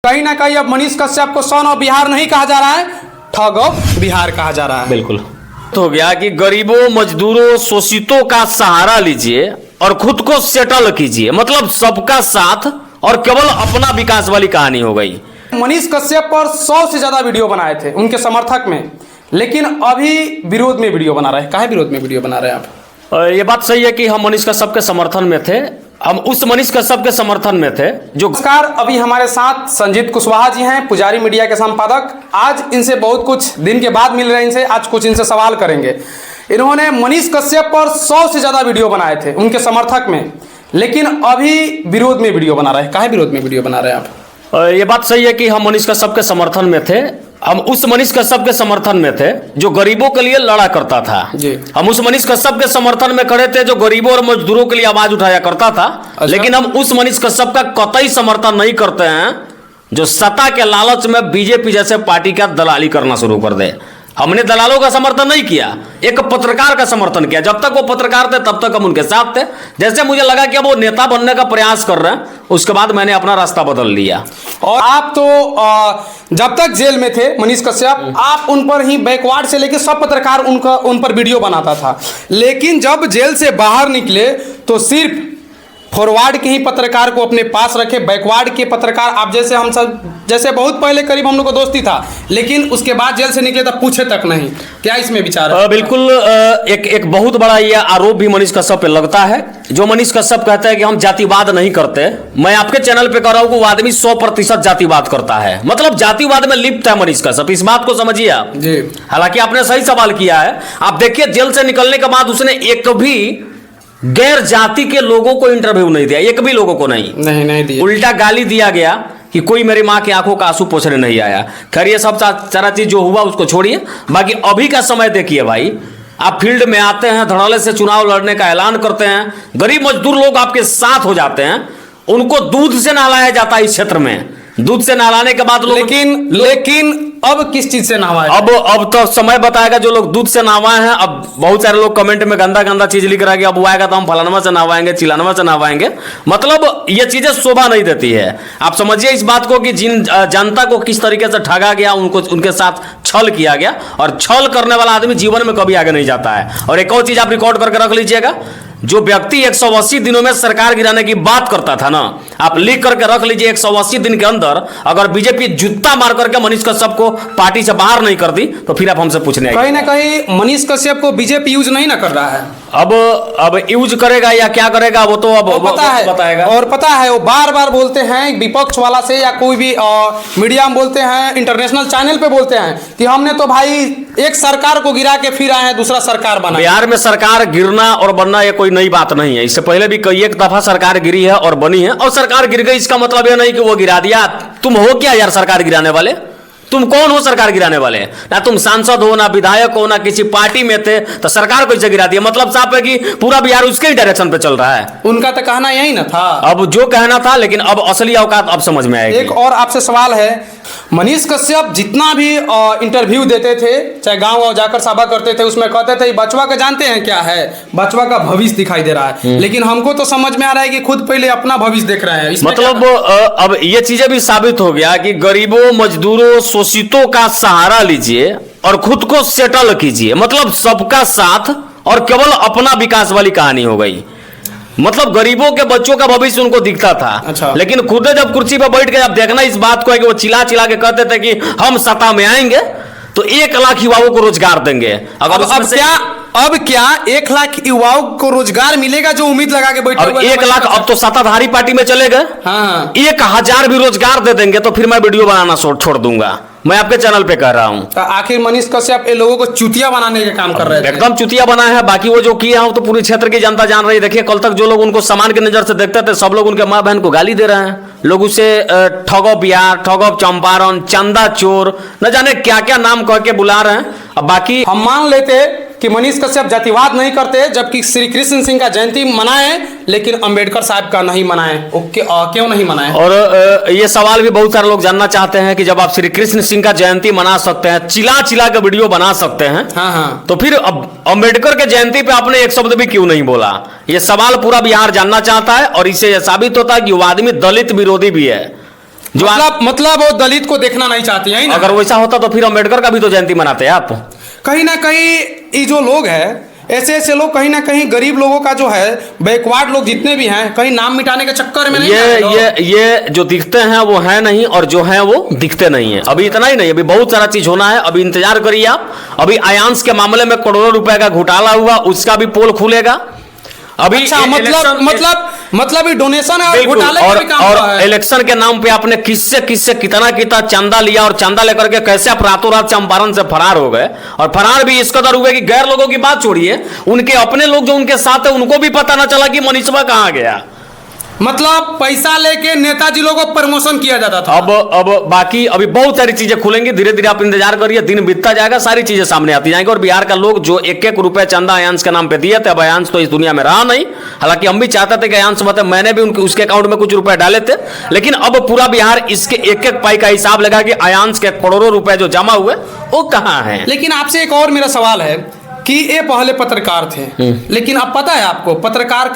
कहीं ना कहीं अब मनीष कश्यप को सन ऑफ बिहार नहीं कहा जा रहा है, ठग ऑफ बिहार कहा जा रहा है। बिल्कुल हो गया कि गरीबों, मजदूरों, शोषितों का सहारा लीजिए और खुद को सेटल कीजिए, मतलब सबका साथ और केवल अपना विकास वाली कहानी हो गई। मनीष कश्यप पर 100 से ज्यादा वीडियो बनाए थे उनके समर्थक में, लेकिन अभी विरोध में वीडियो बना रहे हैं। काहे विरोध में वीडियो बना रहे हैं आप? ये बात सही है कि हम मनीष कश्यप के समर्थन में थे, हम उस मनीष कश्यप के समर्थन में थे जो। नमस्कार, अभी हमारे साथ संजीत कुशवाहा जी हैं, पुजारी मीडिया के संपादक। आज इनसे बहुत कुछ दिन के बाद मिल रहे हैं, इनसे आज कुछ इनसे सवाल करेंगे। इन्होंने मनीष कश्यप पर 100 से ज्यादा वीडियो बनाए थे उनके समर्थक में, लेकिन अभी विरोध में वीडियो बना रहे हैं। काहे विरोध में वीडियो बना रहे हैं आप? ये बात सही है कि हम मनीष कश्यप के समर्थन में थे, हम उस मनीष कश्यप के समर्थन में थे जो गरीबों के लिए लड़ा करता था जी। हम उस मनीष कश्यप के समर्थन में खड़े थे जो गरीबों और मजदूरों के लिए आवाज उठाया करता था। अच्छा। लेकिन हम उस मनीष कश्यप का कतई समर्थन नहीं करते हैं जो सत्ता के लालच में बीजेपी जैसे पार्टी का दलाली करना शुरू कर दे। हमने दलालों का समर्थन नहीं किया, एक पत्रकार का समर्थन किया। जब तक वो पत्रकार थे तब तक हम उनके साथ थे। जैसे मुझे लगा कि अब वो नेता बनने का प्रयास कर रहे हैं, उसके बाद मैंने अपना रास्ता बदल लिया। और आप तो जब तक जेल में थे मनीष कश्यप, आप उन पर ही बैकवर्ड से लेके सब पत्रकार उन पर वीडियो बनाता था। लेकिन जब जेल से बाहर निकले तो सिर्फ फॉरवर्ड के ही पत्रकार को अपने पास रखे, बैकवर्ड के पत्रकार आप जैसे, हम सब जैसे बहुत पहले करीब हम लोग को दोस्ती था, लेकिन उसके बाद जेल से निकले तब पूछे तक नहीं। क्या इसमें विचार है? बिल्कुल, एक बहुत बड़ा यह आरोप भी मनीष कश्यप पे लगता है। जो मनीष कश्यप कहता है कि हम जातिवाद नहीं करते, मैं आपके चैनल पे कह रहा हूं कि वो आदमी 100% जातिवाद करता है, मतलब जातिवाद में लिप्त है मनीष कश्यप। इस बात को समझिए आप जी। हालांकि आपने सही सवाल किया है। आप देखिए, जेल से निकलने के बाद उसने एक भी गैर जाति के लोगों को इंटरव्यू नहीं दिया, एक भी लोगों को नहीं दिया। उल्टा गाली दिया गया कि कोई मेरी माँ की आंखों का आंसू पोंछने नहीं आया। खैर ये सब सारा चीज जो हुआ उसको छोड़िए, बाकी अभी का समय देखिए भाई। आप फील्ड में आते हैं, धड़ल्ले से चुनाव लड़ने का ऐलान करते हैं, गरीब मजदूर लोग आपके साथ हो जाते हैं, उनको दूध से नहलाया जाता है इस क्षेत्र में। दूध से नहलाने के बाद लोग लेकिन अब किस चीज से नहवाए? अब तो समय बताएगा जो लोग दूध से नहवाए हैं। अब बहुत सारे लोग कमेंट में गंदा गंदा चीज लिख रहा है कि अब वो आएगा तो हम फलानवा से नहवाएंगे, चिलानवा से नहवाएंगे। मतलब ये चीजें शोभा नहीं देती है। आप समझिए इस बात को कि जिन जनता को किस तरीके से ठगा गया, उनको उनके साथ छल किया गया, और छल करने वाला आदमी जीवन में कभी आगे नहीं जाता है। और एक और चीज आप रिकॉर्ड करके रख लीजिएगा, जो व्यक्ति 180 दिनों में सरकार गिराने की बात करता था ना, आप लिख करके रख लीजिए, 180 दिन के अंदर अगर बीजेपी जूता मार करके मनीष कश्यप को पार्टी से बाहर नहीं कर दी तो फिर आप हमसे पूछने कहीं ना कहीं मनीष कश्यप को बीजेपी यूज नहीं ना कर रहा है। अब यूज करेगा या क्या करेगा वो तो अब पता है, बताएगा। और पता है वो बार बार बोलते हैं विपक्ष वाला से या कोई भी मीडिया में बोलते हैं, इंटरनेशनल चैनल पे बोलते हैं कि हमने तो भाई एक सरकार को गिरा के फिर आए हैं दूसरा सरकार बना। बिहार में सरकार गिरना और बनना ये कोई नई बात नहीं है। इससे पहले भी कई एक दफा सरकार गिरी है और बनी है, और सरकार गिर गई इसका मतलब यह नहीं कि वो गिरा दिया। तुम हो क्या यार सरकार गिराने वाले? तुम कौन हो सरकार गिराने वाले? ना तुम सांसद हो, ना विधायक हो, ना किसी पार्टी में थे, तो सरकार को कैसे गिरा दिया? मतलब साफ है कि पूरा बिहार उसके ही डायरेक्शन पे चल रहा है। उनका तो कहना यही ना था। अब जो कहना था, लेकिन अब असली औकात अब समझ में आएगी। एक और आपसे सवाल है, मनीष कश्यप जितना भी इंटरव्यू देते थे, चाहे गांव जाकर सभा करते थे, उसमें कहते थे बचवा का जानते हैं क्या है, बचवा का भविष्य दिखाई दे रहा है। लेकिन हमको तो समझ में आ रहा है कि खुद पहले अपना भविष्य देख रहे हैं। मतलब अब ये चीजें भी साबित हो गया कि गरीबों, मजदूरों, शोषितों का सहारा लीजिए और खुद को सेटल कीजिए, मतलब सबका साथ और केवल अपना विकास वाली कहानी हो गई। मतलब गरीबों के बच्चों का भविष्य उनको दिखता था। अच्छा। लेकिन खुद जब कुर्सी पर बैठ के आप देखना इस बात को है कि वो चिल्ला चिल्ला के कहते थे कि हम सत्ता में आएंगे तो 1 लाख युवाओं को रोजगार देंगे। अगर अब क्या 1 लाख युवाओं को रोजगार मिलेगा जो उम्मीद लगा के बैठे? अब 1 लाख अब तो सत्ताधारी पार्टी में चले गए। हाँ। 1000 भी रोजगार दे देंगे तो फिर मैं वीडियो बनाना छोड़ दूंगा। मैं आपके चैनल पे कह रहा हूं। तो आखिर मनीष कश्यप ये लोगों को चुतिया बनाने का काम कर रहे थे। एकदम चुतिया बना है। बाकी वो जो किए हैं तो पूरी क्षेत्र की जनता जान रही है। देखिए कल तक जो लोग उनको समान की नजर से देखते थे, सब लोग उनके माँ बहन को गाली दे रहे हैं। लोग उसे ठगो बिहार, ठगो चंपारण, चंदा चोर, न जाने क्या क्या नाम कह के बुला रहे हैं। अब बाकी हम मान लेते कि मनीष कश्यप जातिवाद नहीं करते, जबकि श्री कृष्ण सिंह का जयंती मनाए, लेकिन अंबेडकर साहब का नहीं मनाए। क्यों नहीं मनाए? और ये सवाल भी बहुत सारे लोग जानना चाहते हैं कि जब आप श्री कृष्ण सिंह का जयंती मना सकते हैं, चिल्ला चिल्ला के वीडियो बना सकते हैं, हाँ, तो फिर अब अंबेडकर के जयंती पे आपने एक शब्द भी क्यों नहीं बोला? ये सवाल पूरा बिहार जानना चाहता है, और इससे यह साबित होता है कि वो आदमी दलित विरोधी भी है। जो मतलब वो दलित को देखना नहीं चाहती है ना? अगर वैसा होता तो फिर अम्बेडकर का भी तो जयंती मनाते हैं आप। कहीं ना कहीं ये जो लोग हैं, ऐसे ऐसे लोग कहीं ना कहीं गरीब लोगों का जो है, बैकवर्ड लोग जितने भी हैं, कहीं नाम मिटाने के चक्कर में नहीं ये जो दिखते हैं वो है नहीं, और जो है वो दिखते नहीं है। अभी इतना ही नहीं, अभी बहुत सारा चीज होना है। अभी इंतजार करिए आप। अभी आयांश के मामले में करोड़ों रुपए का घोटाला हुआ, उसका भी पोल खुलेगा अभी। अच्छा, मतलब ये डोनेशन है और घोटाले का भी काम हुआ है। इलेक्शन के नाम पे आपने किससे कितना चंदा लिया, और चंदा लेकर के कैसे आप रातों रात चंपारण से फरार हो गए। और फरार भी इस कदर हुए कि गैर लोगों की बात छोड़िए, उनके अपने लोग जो उनके साथ है उनको भी पता ना चला कि मनीषवा कहां गया। मतलब पैसा लेके नेताजी लोगों को प्रमोशन किया जाता था। अब बाकी अभी बहुत सारी चीजें खुलेंगी, धीरे धीरे आप इंतजार करिए, दिन बीतता जाएगा, सारी चीजें सामने आती जाएंगी। और बिहार का लोग जो 1-1 रुपए चंदा आयांश के नाम पे दिए थे, अब आयांश तो इस दुनिया में रहा नहीं। हालांकि हम भी चाहते थे कि आयांश मतलब मैंने भी उसके अकाउंट में कुछ रुपए डाले थे, लेकिन अब पूरा बिहार इसके 1-1 पाई का हिसाब लगा कि आयांश के करोड़ों रुपए जो जमा हुए वो कहां है। लेकिन आपसे एक और मेरा सवाल है कि ये पहले पत्रकार थे, लेकिन अब पता है आपको पत्रकार